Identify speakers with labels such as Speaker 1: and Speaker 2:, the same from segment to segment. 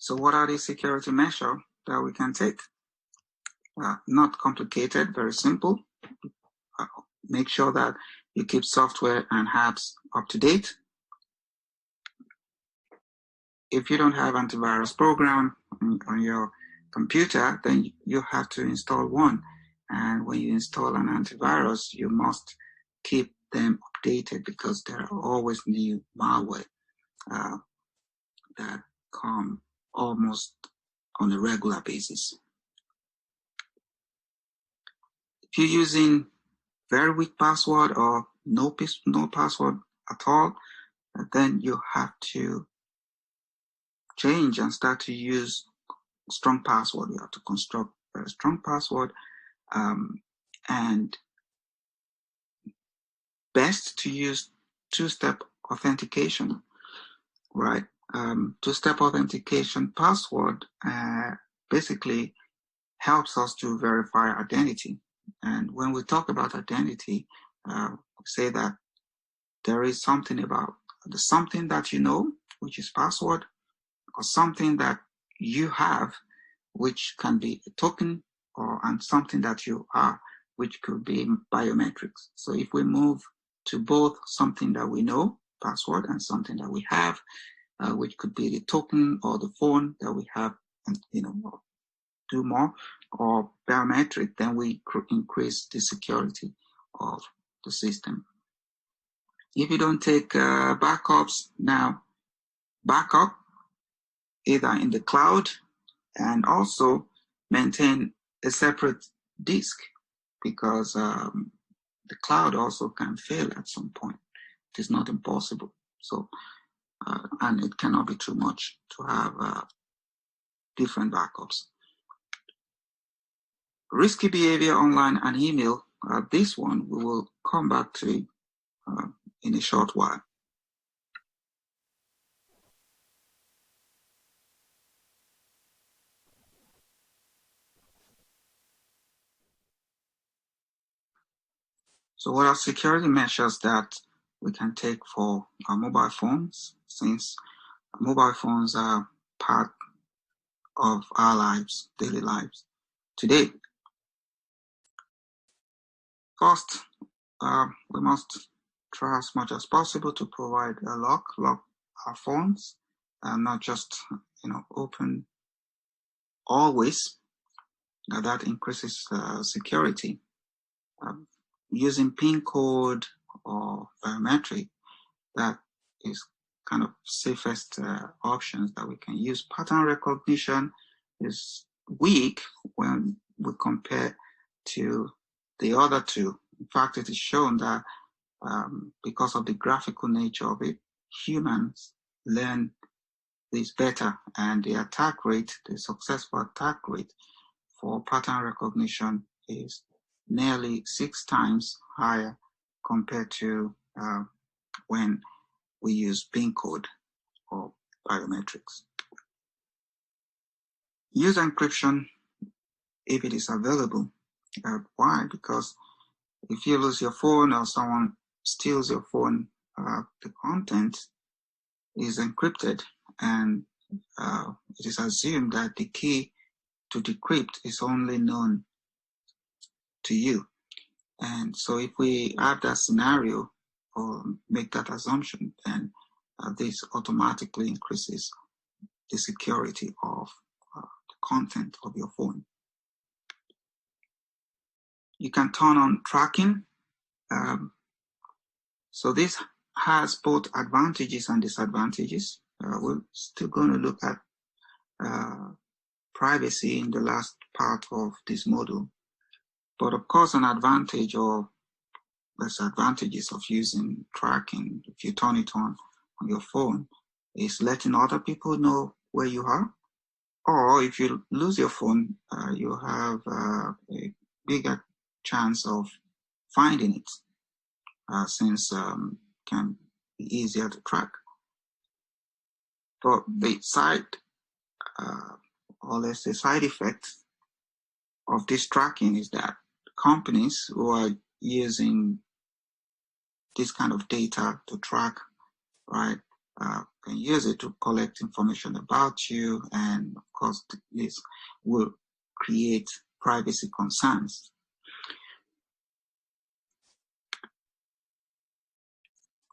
Speaker 1: So what are the security measures that we can take? Not complicated, very simple. Make sure that you keep software and apps up to date. If you don't have antivirus program on your computer, then you have to install one. And when you install an antivirus, you must keep them updated because there are always new malware that come almost on a regular basis. If you're using very weak password or no password at all, then you have to change and start to use strong password. You have to construct a strong password, and best to use two-step authentication, right? Two-step authentication password basically helps us to verify identity. And when we talk about identity, we say that there is something about something that you know, which is password, or something that you have, which can be a token, and something that you are, which could be biometrics. So if we move to both something that we know, password, and something that we have, which could be the token or the phone that we have, and do more, or biometric, then we increase the security of the system. If you don't take backups now, backup either in the cloud, and also maintain a separate disk, because the cloud also can fail at some point. It is not impossible. So, and it cannot be too much to have different backups. Risky behavior online and email. This one we will come back to in a short while. So what are security measures that we can take for our mobile phones, since mobile phones are part of our lives, daily lives today? First, we must try as much as possible to provide a lock our phones, and not just open always. That increases security. Using PIN code or biometric, that is kind of safest options that we can use. Pattern recognition is weak when we compare to the other two. In fact, it is shown that because of the graphical nature of it, humans learn this better, and the attack rate, the successful attack rate for pattern recognition is nearly 6 times higher compared to when we use PIN code or biometrics. Use encryption if it is available. Why? Because if you lose your phone or someone steals your phone, the content is encrypted, and it is assumed that the key to decrypt is only known to you. And so if we have that scenario or make that assumption, then this automatically increases the security of the content of your phone. You can turn on tracking. So this has both advantages and disadvantages. We're still going to look at privacy in the last part of this module. But of course, an advantage or disadvantages of using tracking, if you turn it on your phone, is letting other people know where you are. Or if you lose your phone, you have a bigger chance of finding it, since it can be easier to track. But the side, or let's say side effect of this tracking is that companies who are using this kind of data to track, right, can use it to collect information about you, and of course this will create privacy concerns.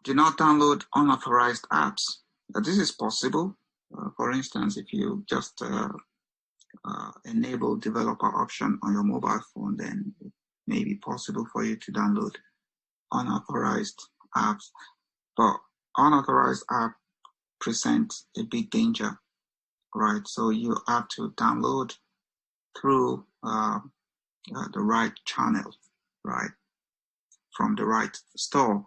Speaker 1: Do not download unauthorized apps. This is possible. For instance, if you just enable developer option on your mobile phone, then it may be possible for you to download unauthorized apps. But unauthorized app presents a big danger, right? So you have to download through the right channel, right? From the right store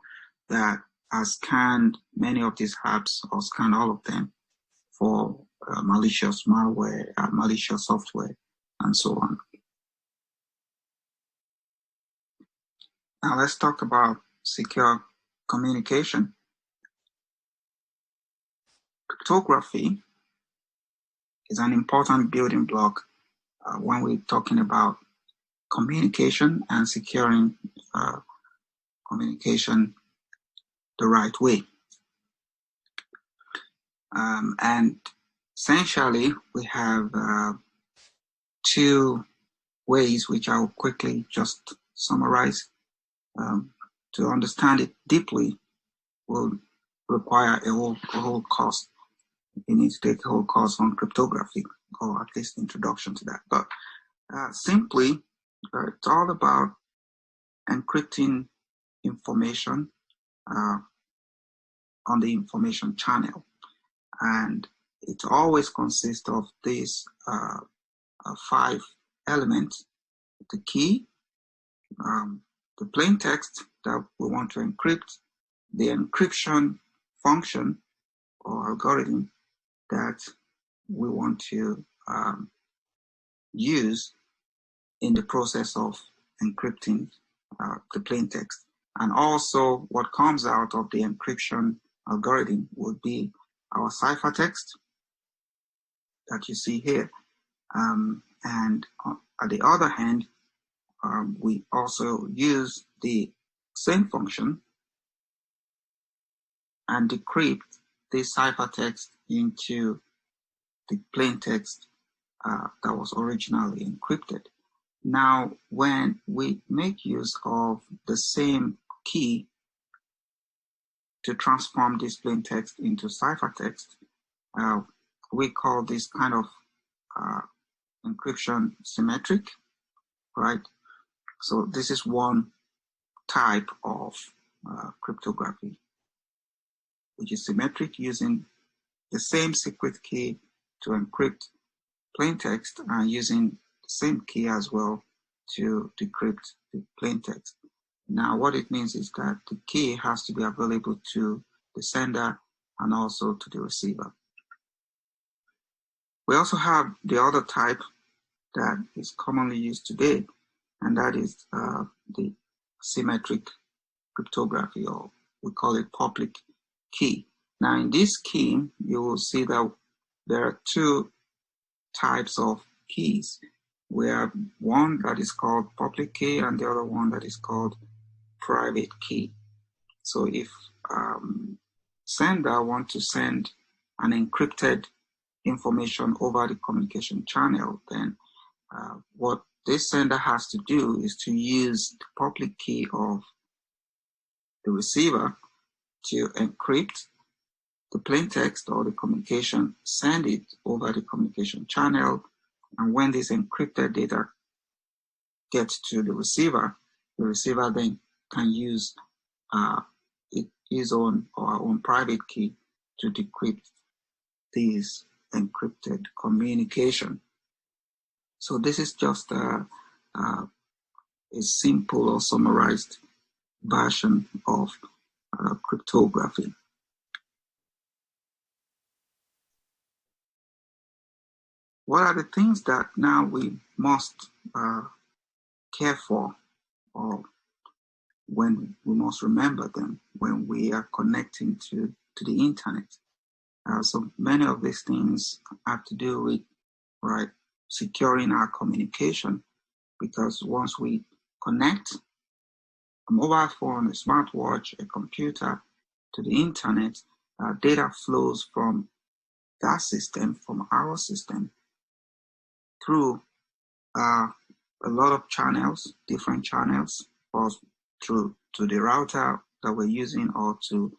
Speaker 1: that has scanned many of these apps, or scanned all of them for malicious malware, malicious software, and so on. Now let's talk about secure communication. Cryptography is an important building block when we're talking about communication and securing communication the right way. And essentially, we have two ways, which I'll quickly just summarize. To understand it deeply will require a whole course. You need to take a whole course on cryptography, or at least introduction to that. But simply, it's all about encrypting information on the information channel. And it always consists of these 5 elements: the key, the plain text that we want to encrypt, the encryption function or algorithm that we want to use in the process of encrypting the plain text. And also what comes out of the encryption algorithm would be our ciphertext that you see here. And at the other hand, we also use the same function and decrypt this ciphertext into the plain text that was originally encrypted. Now, when we make use of the same key to transform this plain text into ciphertext, we call this kind of encryption symmetric, right? So this is one type of cryptography, which is symmetric, using the same secret key to encrypt plain text and using the same key as well to decrypt the plain text. Now, what it means is that the key has to be available to the sender and also to the receiver. We also have the other type that is commonly used today, and that is the symmetric cryptography, or we call it public key. Now, in this key, you will see that there are 2 types of keys. We have one that is called public key and the other one that is called private key. So if sender want to send an encrypted information over the communication channel, then what this sender has to do is to use the public key of the receiver to encrypt the plain text or the communication, send it over the communication channel, and when this encrypted data gets to the receiver then can use his own or our own private key to decrypt this encrypted communication. So this is just a simple or summarized version of cryptography. What are the things that now we must care for, or when we must remember them when we are connecting to the internet? So many of these things have to do with, right, securing our communication, because once we connect a mobile phone, a smartwatch, a computer to the internet, data flows from that system, from our system, through a lot of channels, different channels, or through to the router that we're using, or to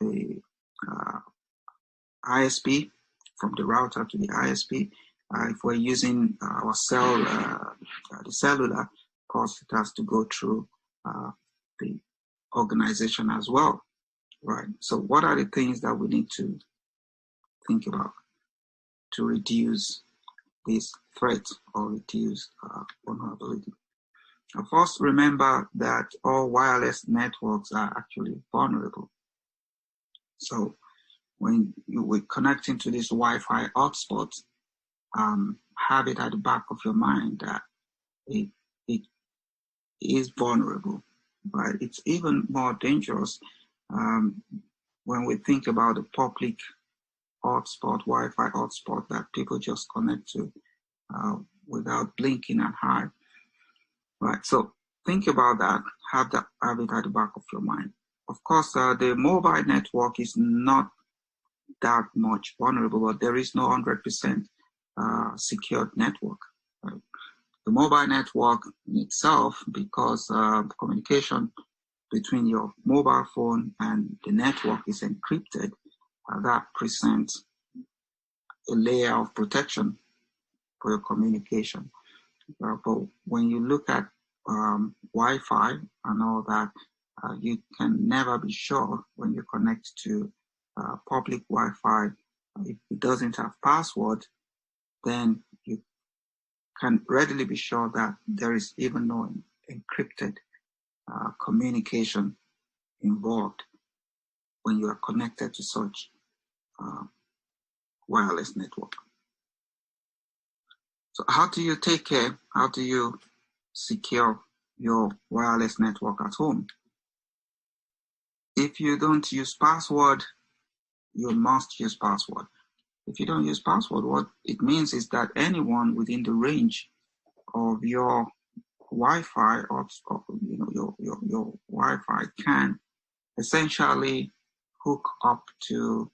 Speaker 1: the ISP, from the router to the ISP. If we're using our the cellular, of course, it has to go through the organization as well, right? So what are the things that we need to think about to reduce this threat or reduce vulnerability? First, remember that all wireless networks are actually vulnerable. So when we're connecting to this Wi-Fi hotspot, have it at the back of your mind that it is vulnerable, but it's even more dangerous when we think about the public hotspot, Wi-Fi hotspot that people just connect to without blinking an eye. Right, so think about that. Have it at the back of your mind. Of course, the mobile network is not that much vulnerable, but there is no 100% secured network. Right? The mobile network in itself, because communication between your mobile phone and the network is encrypted, that presents a layer of protection for your communication. But when you look at Wi-Fi and all that, you can never be sure when you connect to public Wi-Fi. If it doesn't have password, then you can readily be sure that there is even no encrypted communication involved when you are connected to such wireless network. So how do you take care? How do you secure your wireless network at home? If you don't use password, you must use password. If you don't use password, what it means is that anyone within the range of your Wi-Fi or your Wi-Fi can essentially hook up to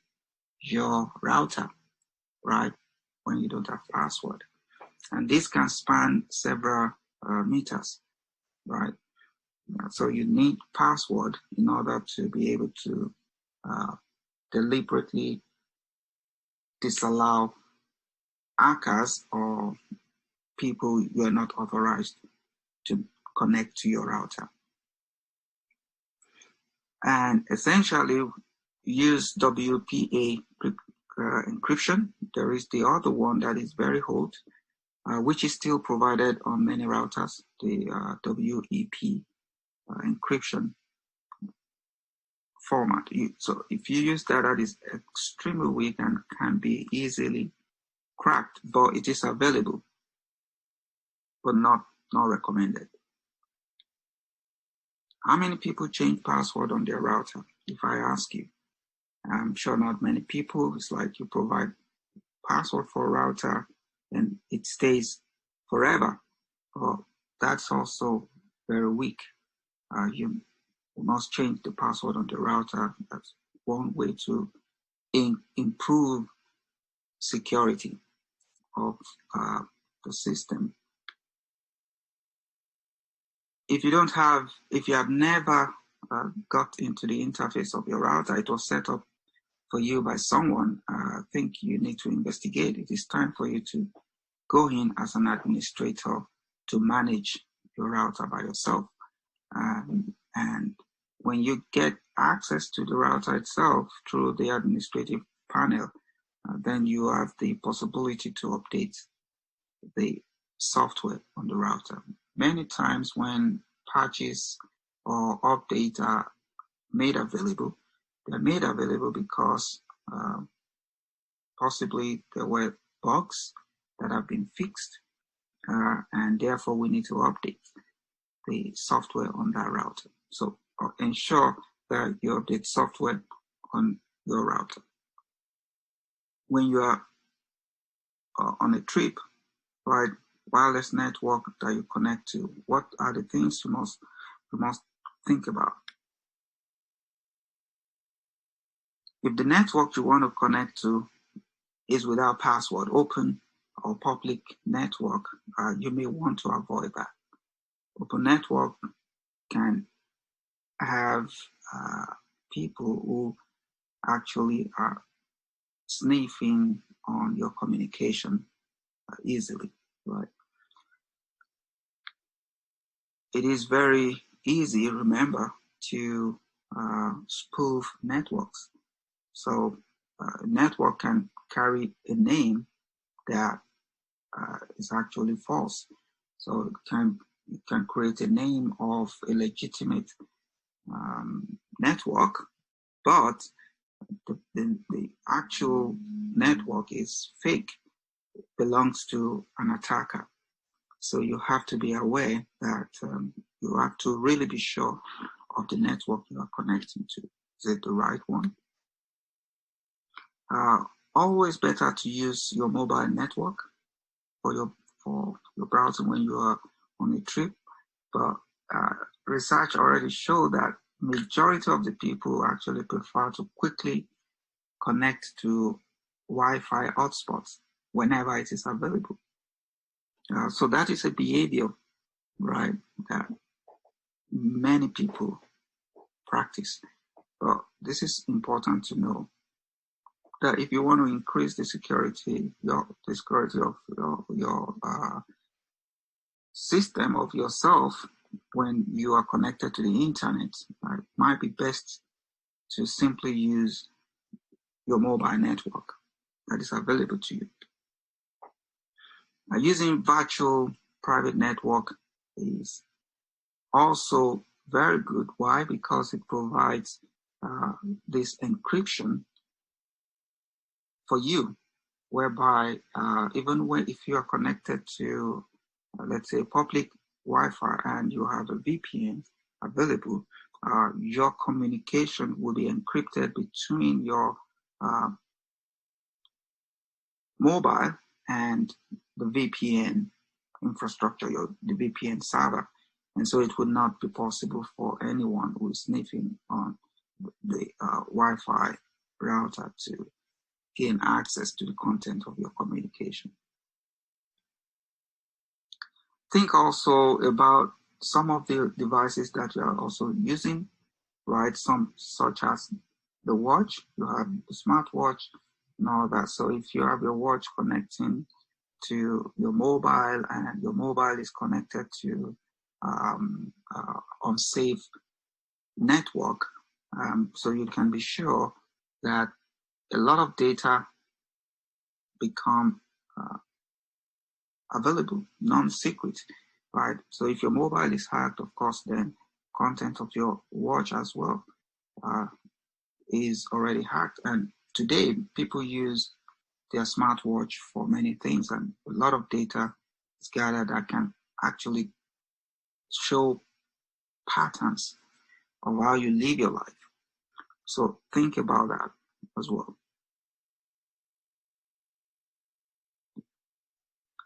Speaker 1: your router, right? When you don't have password, and this can span several meters, right? So you need password in order to be able to deliberately disallow hackers or people you are not authorized to connect to your router. And essentially use WPA encryption. There is the other one that is very old, which is still provided on many routers, the WEP encryption format. So if you use that, that is extremely weak and can be easily cracked, but it is available, but not recommended. How many people change password on their router? If I ask you, I'm sure not many people. It's like you provide password for a router and it stays forever. Well, that's also very weak. You must change the password on the router. That's one way to improve security of the system. If you have never got into the interface of your router, it was set up for you by someone, I think you need to investigate. It is time for you to go in as an administrator to manage your router by yourself. And when you get access to the router itself through the administrative panel, then you have the possibility to update the software on the router. Many times when patches or updates are made available, they're made available because possibly there were bugs that have been fixed, and therefore we need to update the software on that router. So ensure that you update software on your router. When you are on a trip, right, wireless network that you connect to, what are the things you must think about? If the network you want to connect to is without password, open or public network, you may want to avoid that. Open network can have people who actually are sniffing on your communication easily, right? It is very easy, remember, to spoof networks. So a network can carry a name that is actually false. So it can create a name of a legitimate network, but the actual network is fake, belongs to an attacker. So you have to be aware that you have to really be sure of the network you are connecting to. Is it the right one? Always better to use your mobile network for your browsing when you are on a trip. But research already showed that majority of the people actually prefer to quickly connect to Wi-Fi hotspots whenever it is available. So that is a behavior, right, that many people practice. But this is important to know that if you want to increase the security of your system of yourself when you are connected to the internet, it might be best to simply use your mobile network that is available to you. Using virtual private network is also very good. Why? Because it provides this encryption for you, whereby even if you are connected to, let's say, public Wi-Fi and you have a VPN available, your communication will be encrypted between your mobile and the VPN infrastructure, the VPN server. And so it would not be possible for anyone who is sniffing on the Wi-Fi router to gain access to the content of your communication. Think also about some of the devices that you are also using, right? Some such as the watch, you have the smartwatch and all that. So if you have your watch connecting to your mobile and your mobile is connected to unsafe network, so you can be sure that a lot of data become available, non-secret, right? So if your mobile is hacked, of course, then content of your watch as well is already hacked. And today, people use their smartwatch for many things, and a lot of data is gathered that can actually show patterns of how you live your life. So think about that as well.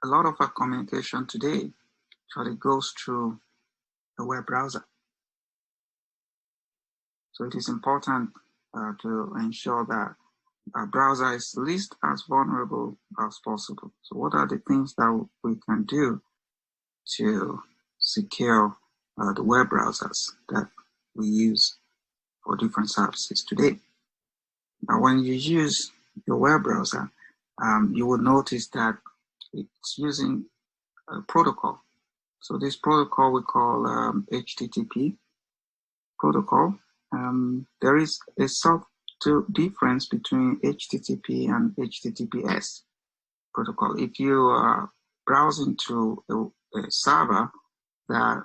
Speaker 1: A lot of our communication today actually goes through a web browser. So it is important to ensure that our browser is least as vulnerable as possible. So what are the things that we can do to secure the web browsers that we use for different services today? Now, when you use your web browser, you will notice that it's using a protocol. So this protocol we call HTTP protocol. There is a subtle difference between HTTP and HTTPS protocol. If you are browsing through a server that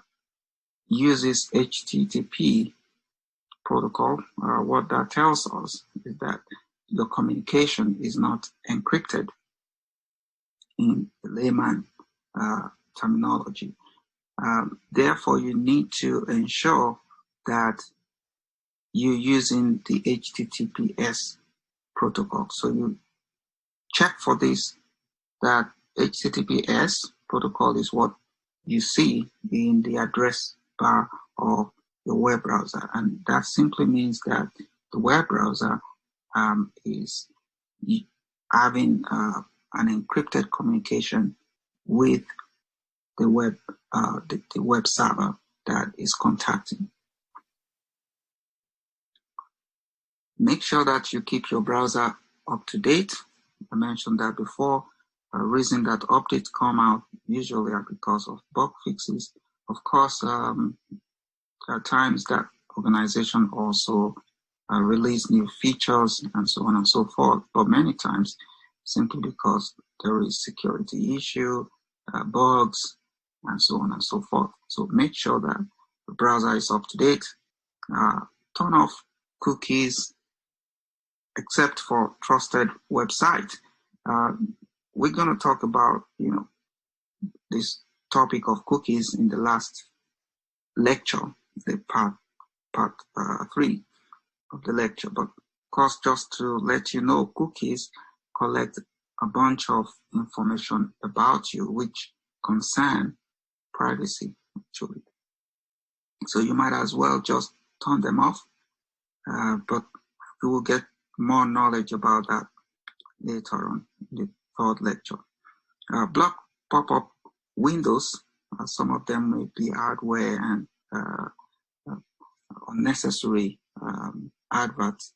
Speaker 1: uses HTTP protocol, what that tells us is that your communication is not encrypted in the layman terminology. Therefore, you need to ensure that you're using the HTTPS protocol. So you check for this, that HTTPS protocol is what you see in the address bar of the web browser. And that simply means that the web browser is having an encrypted communication with the web server that is contacting. Make sure that you keep your browser up to date. I mentioned that before. The reason that updates come out usually are because of bug fixes. Of course, there are times that organization also release new features and so on and so forth, but many times simply because there is security issue, bugs, and so on and so forth. So make sure that the browser is up to date. Turn off cookies, except for trusted websites. We're going to talk about, this topic of cookies in the last lecture, the part 3 of the lecture. But of course, just to let you know, cookies collect a bunch of information about you which concern privacy, actually. So you might as well just turn them off, but you will get more knowledge about that later on in the third lecture. Block pop-up windows. Some of them may be hardware and unnecessary adverts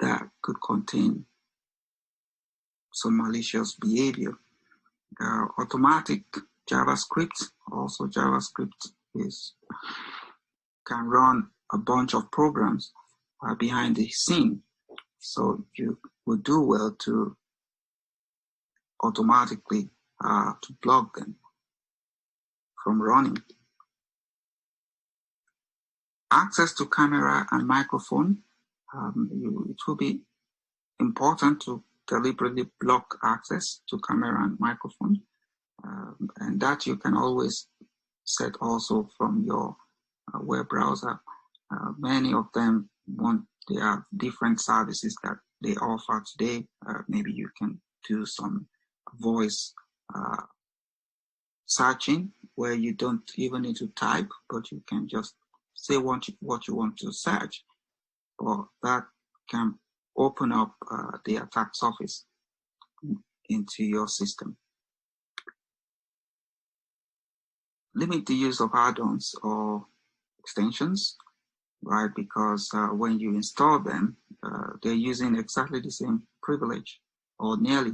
Speaker 1: that could contain some malicious behavior. Automatic JavaScript. Also, JavaScript can run a bunch of programs behind the scene. So you would do well to automatically to block them from running. Access to camera and microphone. It will be important to deliberately block access to camera and microphone, and that you can always set also from your web browser. Many of them they have different services that they offer today. Maybe you can do some voice searching where you don't even need to type, but you can just say what you want to search, or that can open up the attack surface into your system. Limit the use of add-ons or extensions, right? Because when you install them, they're using exactly the same privilege, or nearly,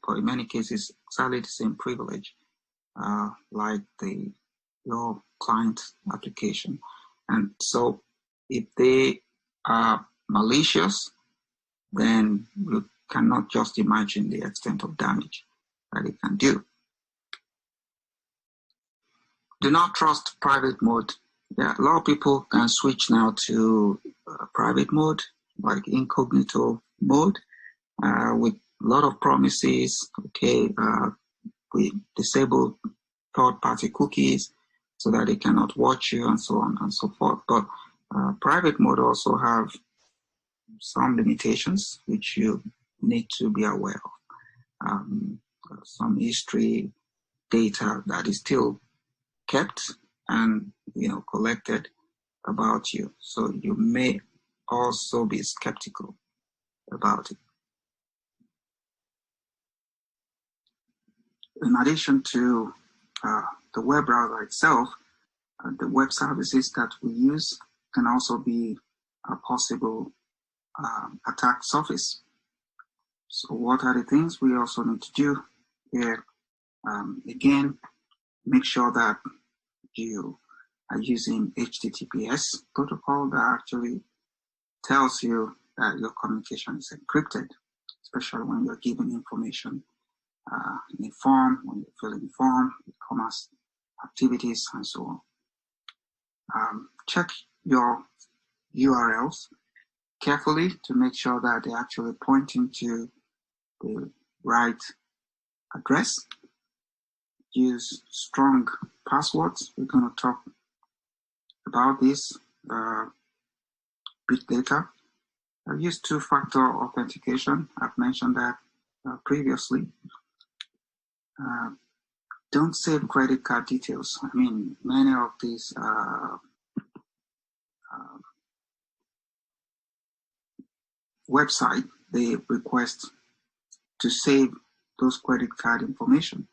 Speaker 1: or in many cases, exactly the same privilege, like your client application. And so if they are malicious, then you cannot just imagine the extent of damage that it can do. Do not trust private mode. Yeah, a lot of people can switch now to private mode, like incognito mode, with a lot of promises. Okay, we disable third-party cookies so that they cannot watch you, and so on and so forth. But private mode also have some limitations which you need to be aware of. Some history data that is still kept and collected about you, so you may also be skeptical about it. In addition to the web browser itself, the web services that we use can also be a possible attack surface. So what are the things we also need to do here? Again, make sure that you are using HTTPS protocol that actually tells you that your communication is encrypted, especially when you're giving information in a form, when you're filling a form, e-commerce activities, and so on. Check your URLs carefully to make sure that they're actually pointing to the right address. Use strong passwords. We're going to talk about this a bit later. I've used two-factor authentication. I've mentioned that previously. Don't save credit card details. I mean, many of these website, they request to save those credit card information.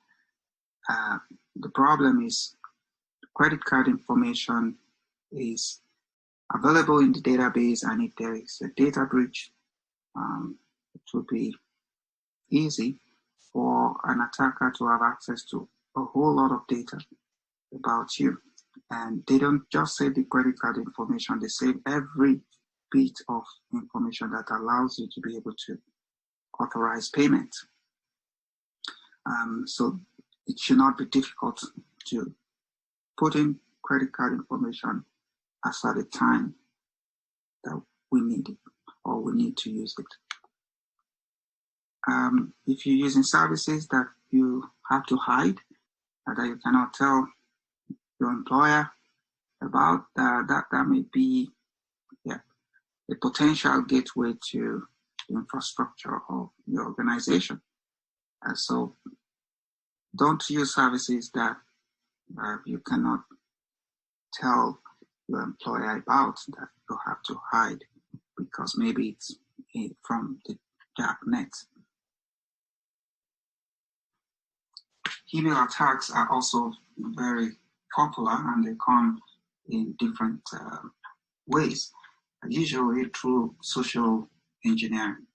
Speaker 1: The problem is credit card information is available in the database, and if there is a data breach, it will be easy for an attacker to have access to a whole lot of data about you. And they don't just save the credit card information, they save every bit of information that allows you to be able to authorize payment. So it should not be difficult to put in credit card information as at the time that we need it or we need to use it. If you're using services that you have to hide, that you cannot tell your employer about, that may be a potential gateway to the infrastructure of your organization. So don't use services that you cannot tell your employer about, that you have to hide because maybe it's from the dark net. Email attacks are also very popular, and they come in different ways, usually through social engineering,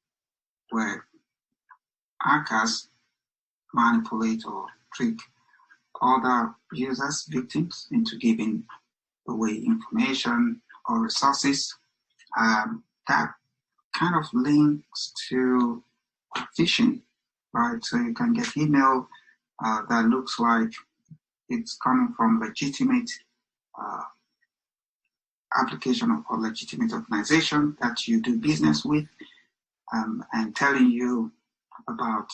Speaker 1: where hackers manipulate or trick other users, victims, into giving away information or resources. That kind of links to phishing, right? So you can get email that looks like it's coming from legitimate application of a legitimate organization that you do business with, and telling you about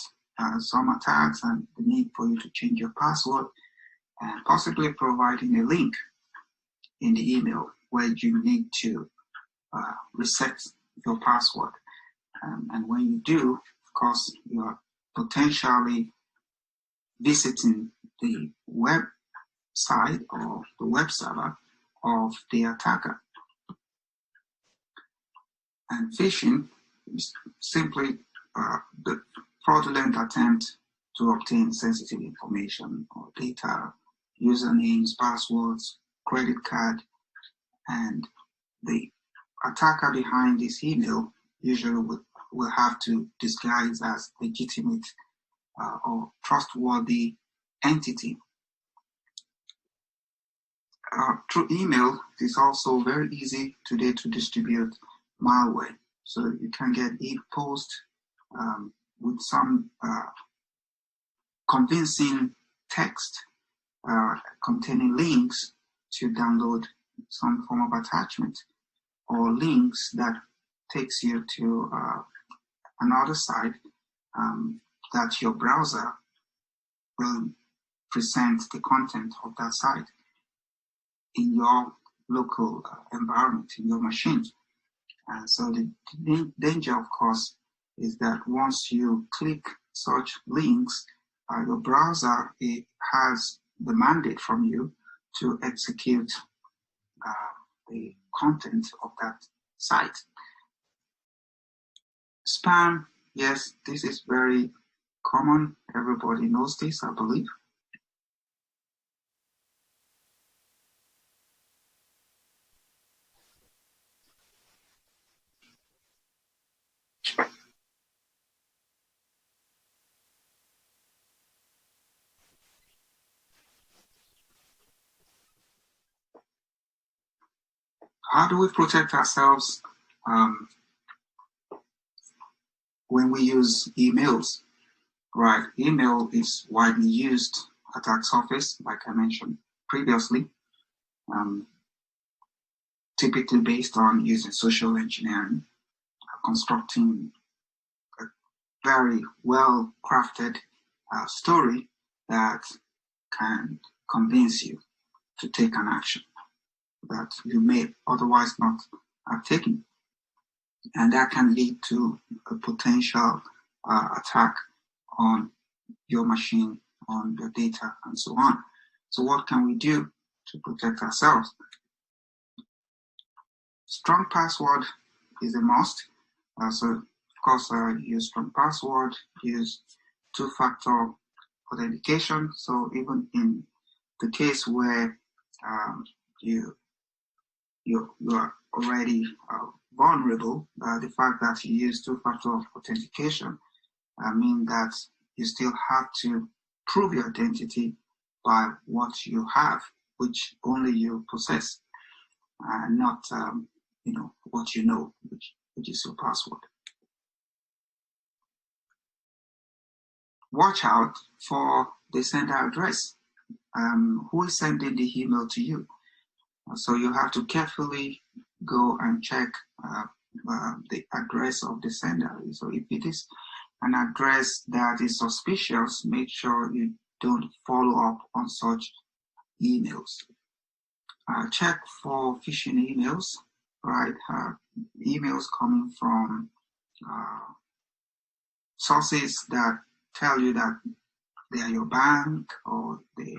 Speaker 1: some attacks and the need for you to change your password, and possibly providing a link in the email where you need to reset your password. And when you do, of course, you are potentially visiting the website or the web server of the attacker. And phishing is simply the fraudulent attempt to obtain sensitive information or data, usernames, passwords, credit card, and the attacker behind this email usually will have to disguise as legitimate or trustworthy entity. Through email, it is also very easy today to distribute malware. So you can get e-post with some convincing text containing links to download some form of attachment, or links that takes you to another site that your browser will present the content of that site in your local environment, in your machine. And so the danger, of course, is that once you click such links, your browser has the mandate from you to execute the content of that site. Spam, yes, this is very common. Everybody knows this, I believe. How do we protect ourselves when we use emails? Right, email is widely used attack surface, like I mentioned previously, typically based on using social engineering, constructing a very well-crafted story that can convince you to take an action that you may otherwise not have taken. And that can lead to a potential attack on your machine, on your data, and so on. So what can we do to protect ourselves? Strong password is a must. So of course, use strong password, use two-factor authentication. So even in the case where you are already vulnerable, the fact that you use two-factor authentication means that you still have to prove your identity by what you have, which only you possess, not what you know, which is your password. Watch out for the sender address. Who is sending the email to you? So you have to carefully go and check the address of the sender. So if it is an address that is suspicious, make sure you don't follow up on such emails. Check for phishing emails, right? Emails coming from sources that tell you that they are your bank or they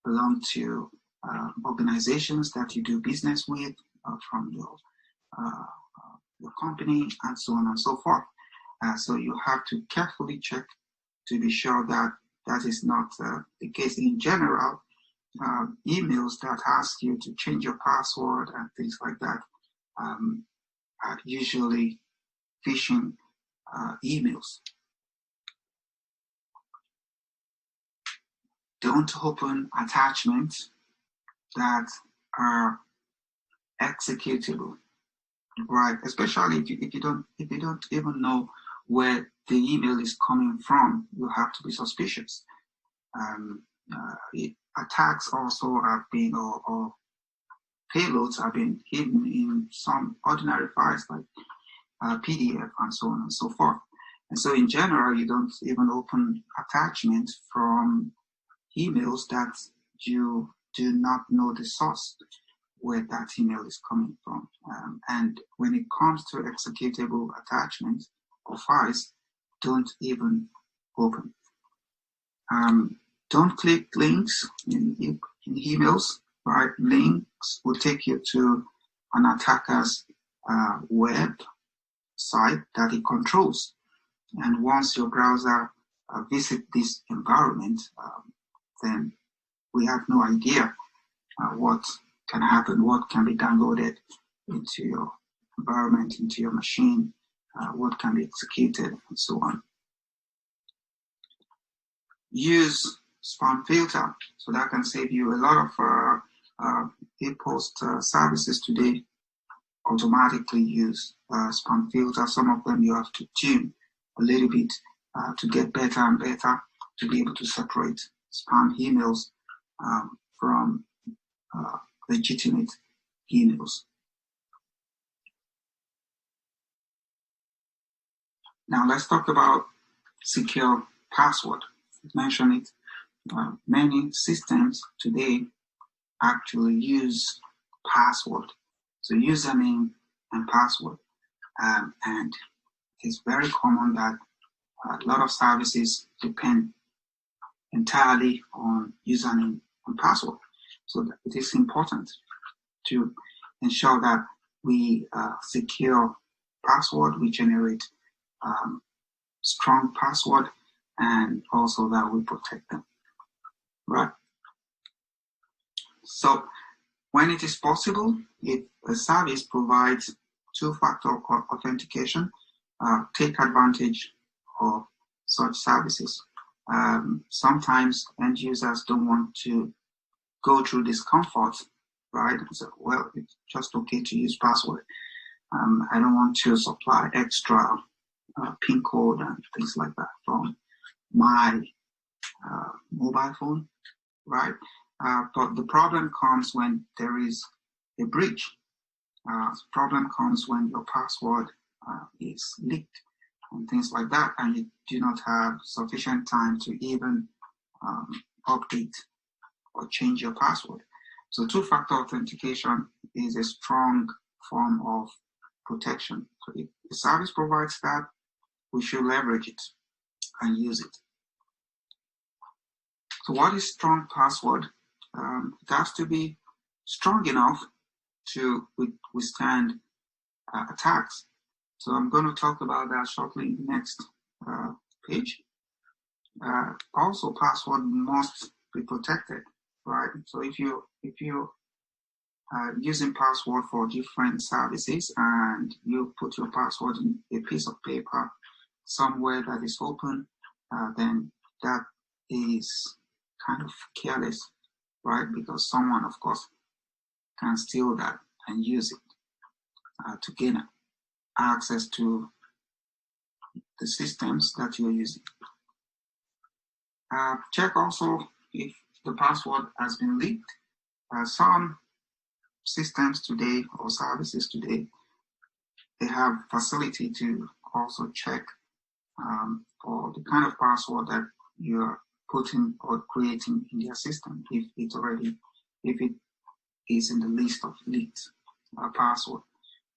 Speaker 1: belong to organizations that you do business with from your company, and so on and so forth. So you have to carefully check to be sure that that is not the case. In general, emails that ask you to change your password and things like that are usually phishing emails. Don't open attachments that are executable, right? Especially if you don't even know where the email is coming from, you have to be suspicious. Attacks also have been, or payloads have been hidden in some ordinary files like PDF and so on and so forth. And so in general, you don't even open attachments from emails that you do not know the source where that email is coming from. And when it comes to executable attachments or files, don't even open. Don't click links in emails, right? Links will take you to an attacker's web site that it controls. And once your browser visits this environment, then we have no idea what can happen, what can be downloaded into your environment, into your machine, what can be executed, and so on. Use spam filter, so that can save you a lot of e-post services today automatically use spam filter. Some of them you have to tune a little bit to get better and better to be able to separate spam emails from legitimate emails. Now let's talk about secure password. I mentioned it. Many systems today actually use password. So username and password. And it's very common that a lot of services depend entirely on username and password. So it is important to ensure that we secure password, we generate strong password, and also that we protect them, right? So when it is possible, if a service provides two-factor authentication, take advantage of such services. Sometimes end users don't want to go through discomfort, right? So, well, it's just okay to use password. I don't want to supply extra PIN code and things like that from my mobile phone, right? But the problem comes when there is a breach. The problem comes when your password is leaked and things like that, and you do not have sufficient time to even update or change your password. So two-factor authentication is a strong form of protection. So if the service provides that, we should leverage it and use it. So what is strong password? It has to be strong enough to withstand attacks. So I'm going to talk about that shortly in the next page. Also, password must be protected, right? So if you using password for different services and you put your password in a piece of paper somewhere that is open, then that is kind of careless, right? Because someone, of course, can steal that and use it to gain access to the systems that you're using. Check also if the password has been leaked. Some systems today or services today, they have facility to also check for the kind of password that you're putting or creating in their system, if it is in the list of leaked password.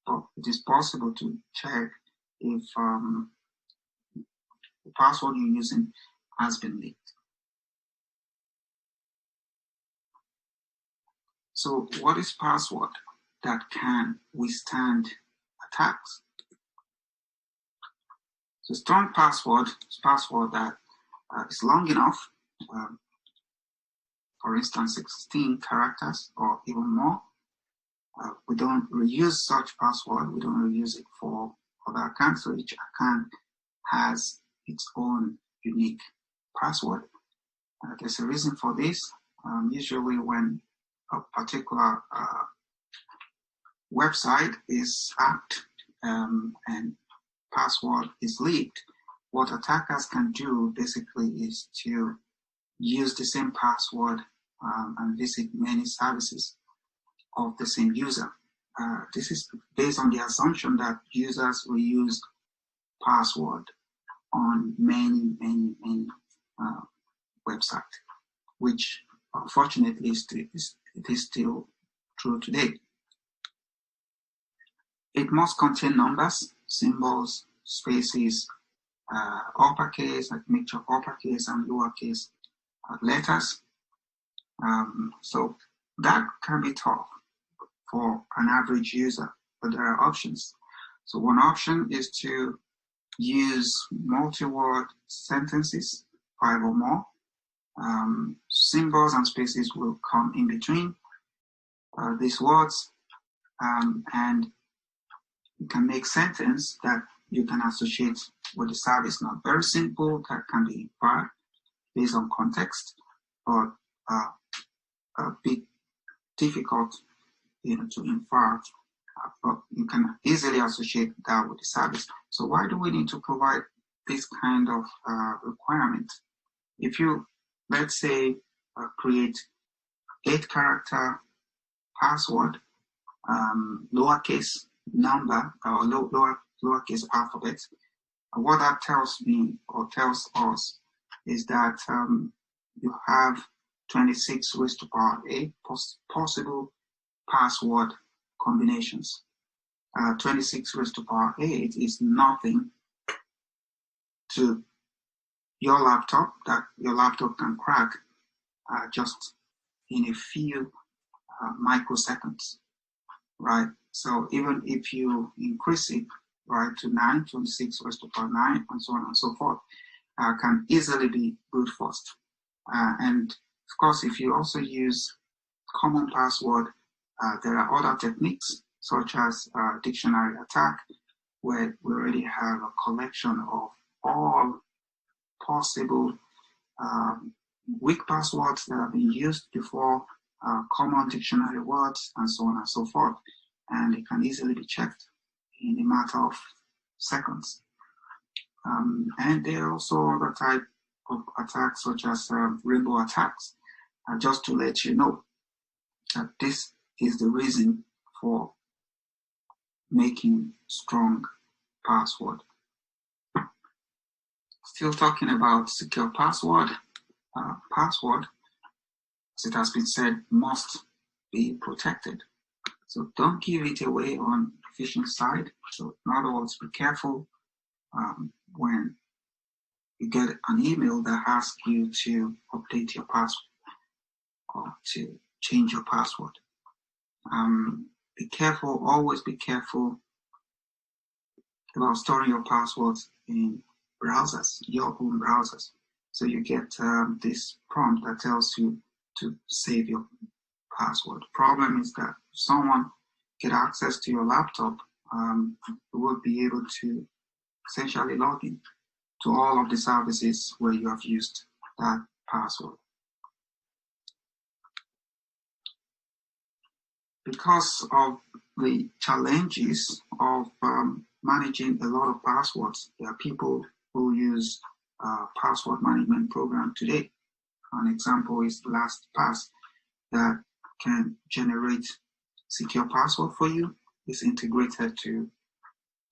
Speaker 1: But it is possible to check if the password you're using has been leaked. So what is password that can withstand attacks? So strong password is password that is long enough, for instance, 16 characters or even more. We don't reuse such password. We don't reuse it for other accounts. So each account has its own unique password. There's a reason for this. Usually when a particular website is hacked and password is leaked, what attackers can do basically is to use the same password and visit many services of the same user. This is based on the assumption that users will use password on many websites, which unfortunately it is still true today. It must contain numbers, symbols, spaces, uppercase, like mixture of uppercase and lowercase letters. So that can be tough for an average user, but there are options. So one option is to use multi-word sentences, 5 or more. Symbols and spaces will come in between these words, and you can make sentence that you can associate with the service. Not very simple, that can be inferred based on context, but a bit difficult, to infer, but you can easily associate that with the service. So why do we need to provide this kind of requirement? If you, let's say, create 8-character password, lowercase number or lowercase alphabet, what that tells me or tells us is that you have 26 raised to power 8 possible password combinations. 26 raised to power 8 is nothing to your laptop that your laptop can crack just in a few microseconds, right? So even if you increase it, right, to 9, 26 raised to power 9, and so on and so forth, can easily be brute forced. And of course, if you also use common password, there are other techniques such as dictionary attack, where we already have a collection of all possible weak passwords that have been used before, common dictionary words, and so on and so forth. And it can easily be checked in a matter of seconds. And there are also other type of attacks such as rainbow attacks. Just to let you know that this is the reason for making strong password. Still talking about secure password. Password, as it has been said, must be protected. So don't give it away on the phishing side. So in other words, be careful when you get an email that asks you to update your password or to change your password. Be careful, always be careful about storing your passwords in browsers, your own browsers. So you get this prompt that tells you to save your password. Problem is that if someone get access to your laptop, you will be able to essentially log in to all of the services where you have used that password. Because of the challenges of managing a lot of passwords, there are people who use password management program today. An example is LastPass that can generate secure password for you. It's integrated to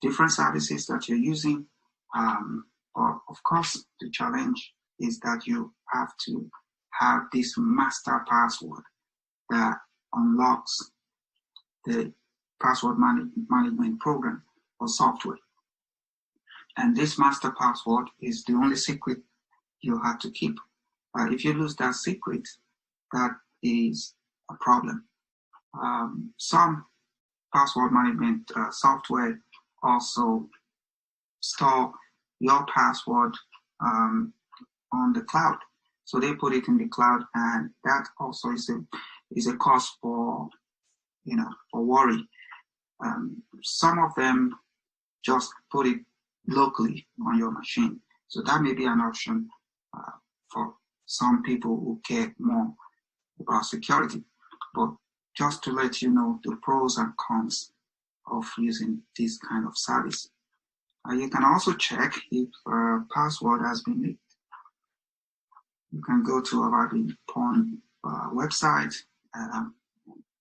Speaker 1: different services that you're using. But of course, the challenge is that you have to have this master password that unlocks the password management program or software. And this master password is the only secret you have to keep. If you lose that secret, that is a problem. Some password management software also store your password on the cloud. So they put it in the cloud, and that also is a cause for for worry. Some of them just put it locally on your machine. So that may be an option for some people who care more about security. But just to let you know the pros and cons of using this kind of service. You can also check if a password has been leaked. You can go to our porn website,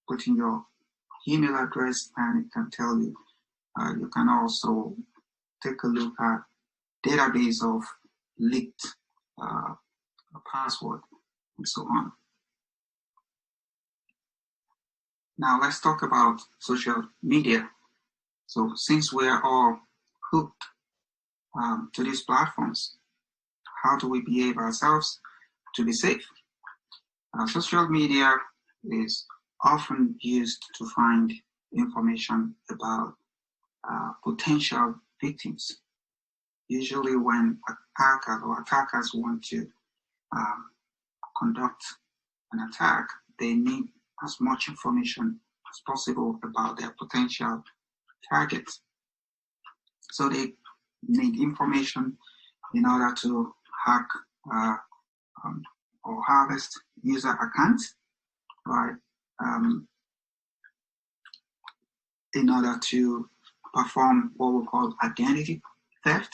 Speaker 1: put in your email address, and it can tell you. You can also take a look at database of leaked password and so on. Now let's talk about social media. So since we are all hooked to these platforms, how do we behave ourselves to be safe? Social media is often used to find information about potential victims. Usually when attackers want to conduct an attack, they need as much information as possible about their potential targets. So they need information in order to hack or harvest user accounts, right? In order to perform what we call identity theft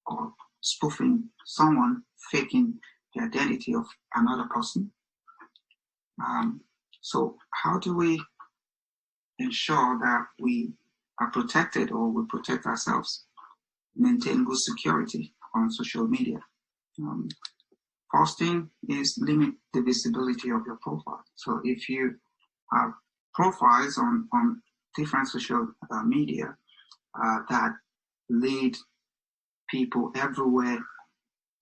Speaker 1: or spoofing someone, faking the identity of another person. So how do we ensure that we are protected or we protect ourselves, maintain good security on social media? First thing is limit the visibility of your profile. So if you have profiles on different social media that lead people everywhere,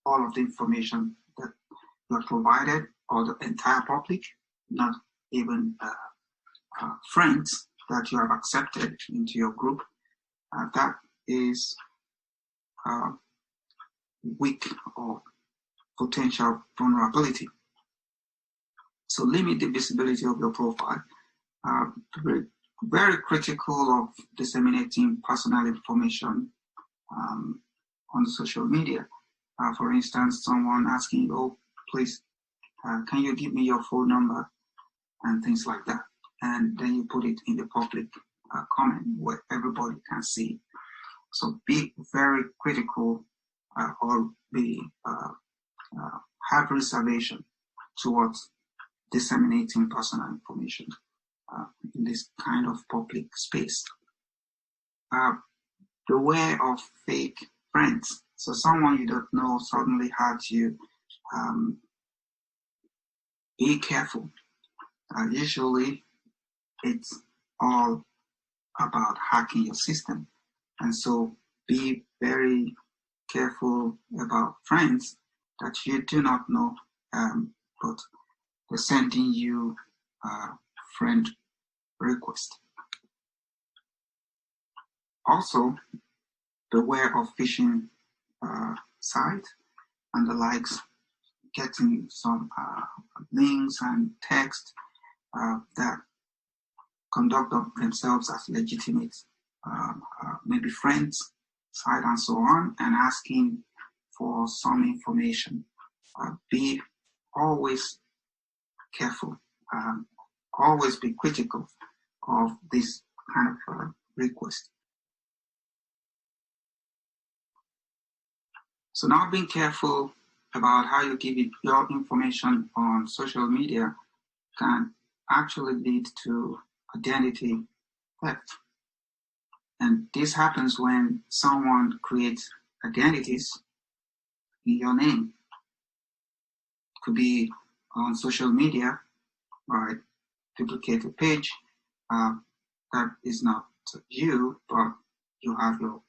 Speaker 1: all of the information that you are provided, or the entire public, not even friends that you have accepted into your group, that is weak or potential vulnerability. So limit the visibility of your profile. Very, very critical of disseminating personal information on social media. For instance, someone asking you, oh, please, can you give me your phone number, and things like that. And then you put it in the public comment where everybody can see. So be very critical or be have reservation towards disseminating personal information in this kind of public space. Beware of fake friends. So someone you don't know suddenly adds you. Be careful. Usually it's all about hacking your system. And so be very careful about friends that you do not know, but they're sending you a friend request. Also, beware of phishing sites and the likes, getting some links and text that conduct themselves as legitimate, maybe friends, site and so on, and asking for some information. Be always careful, always be critical of this kind of request. So now being careful about how you give it your information on social media can actually lead to identity theft. And this happens when someone creates identities in your name. It could be on social media, right? Duplicate a page that is not you, but you have your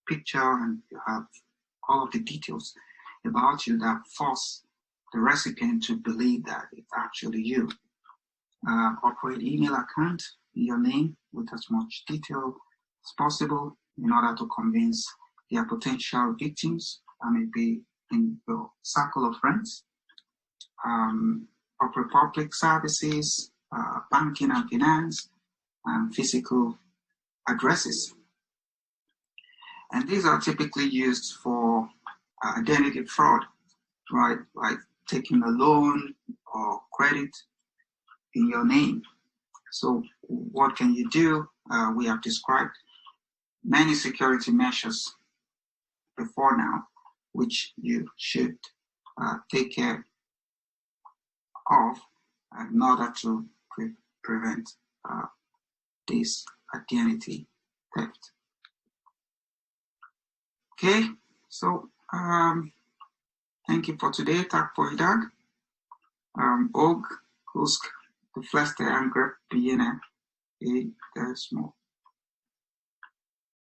Speaker 1: picture and you have all of the details about you that force the recipient to believe that it's actually you. Operate email account in your name with as much detail as possible in order to convince their potential victims that may be in your circle of friends. Operate public services, banking and finance, and physical addresses. And these are typically used for identity fraud, right? Like taking a loan or credit in your name. So what can you do? We have described many security measures before now, which you should take care of in order to prevent this identity theft. Okay, so thank you for today. Tack for idag. Och husk, de flesta angrepp begynner i det små.